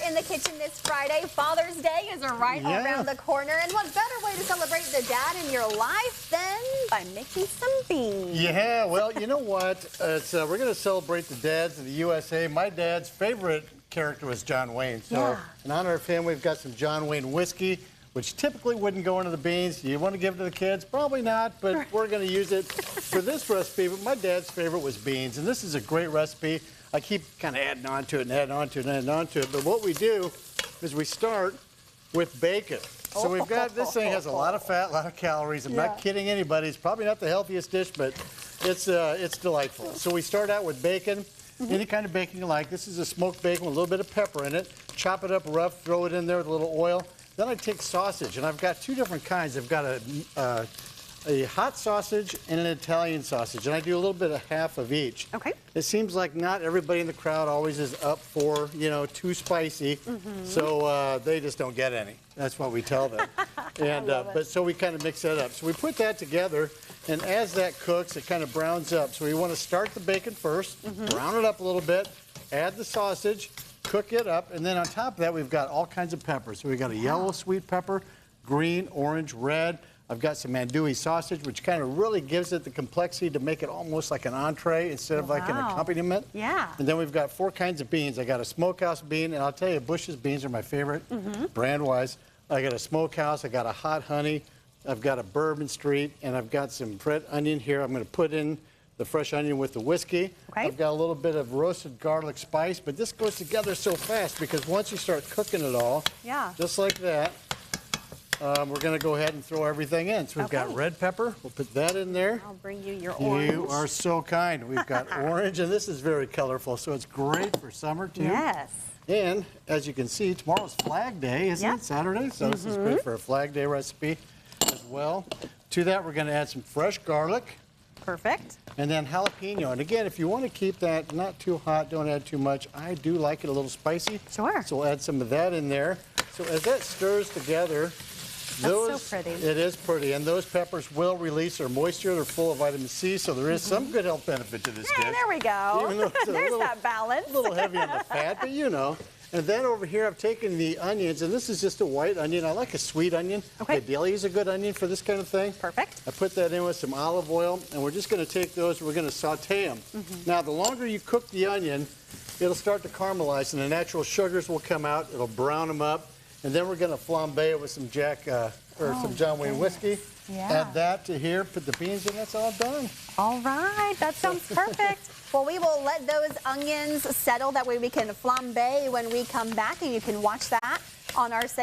in the kitchen this Friday. Father's Day is right around the corner. And what better way to celebrate the dad in your life than by making some beans? Yeah, well, you know what? We're going to celebrate the dads of the USA. My dad's favorite character was John Wayne. So in honor of him, we've got some John Wayne whiskey, which typically wouldn't go into the beans. You want to give it to the kids? Probably not, but we're going to use it for this recipe. But my dad's favorite was beans, and this is a great recipe. I keep kind of adding on to it and adding on to it and adding on to it. But what we do is we start with bacon. So we've got, this thing has a lot of fat, a lot of calories. I'm not kidding anybody. It's probably not the healthiest dish, but it's delightful. So we start out with bacon, any kind of bacon you like. This is a smoked bacon with a little bit of pepper in it. Chop it up rough, throw it in there with a little oil. Then I take sausage, and I've got two different kinds. I've got a hot sausage and an Italian sausage, and I do a little bit of half of each. Okay. It seems like not everybody in the crowd always is up for, you know, too spicy, so they just don't get any. That's what we tell them. And but so we kind of mix that up. So we put that together, and as that cooks, it kind of browns up. So we want to start the bacon first, brown it up a little bit, add the sausage, cook it up, and then on top of that, we've got all kinds of peppers. So we've got a yellow sweet pepper, green, orange, red. I've got some andouille sausage, which kind of really gives it the complexity to make it almost like an entree instead of like an accompaniment. Yeah. And then we've got 4 kinds of beans. I got a smokehouse bean, and I'll tell you, Bush's beans are my favorite, brand-wise. I got a smokehouse, I got a hot honey, I've got a bourbon street, and I've got some red onion here. I'm going to put in the fresh onion with the whiskey. I've got a little bit of roasted garlic spice, but this goes together so fast because once you start cooking it all, just like that, we're going to go ahead and throw everything in. So we've got red pepper. We'll put that in there. I'll bring you your orange. You are so kind. We've got orange, and this is very colorful, so it's great for summer, too. Yes. And as you can see, tomorrow's Flag Day, isn't it? Saturday. So this is great for a Flag Day recipe as well. To that, we're going to add some fresh garlic. Perfect. And then jalapeno. And again, if you want to keep that not too hot, don't add too much. I do like it a little spicy. Sure. So we'll add some of that in there. So as that stirs together, that's so pretty. It is pretty, and those peppers will release their moisture. They're full of vitamin C, so there is some good health benefit to this dish. There we go. Even though it's There's that balance. A little heavy on the fat, but you know. And then over here, I've taken the onions, and this is just a white onion. I like a sweet onion. Okay. Ideally is a good onion for this kind of thing. Perfect. I put that in with some olive oil, and we're just going to take those, we're going to saute them. Now, the longer you cook the onion, it'll start to caramelize, and the natural sugars will come out. It'll brown them up. And then we're going to flambe it with some some John Wayne whiskey. Add that to here, put the beans in, that's all done. All right, that sounds perfect. Well, we will let those onions settle. That way we can flambe when we come back, and you can watch that on our segment.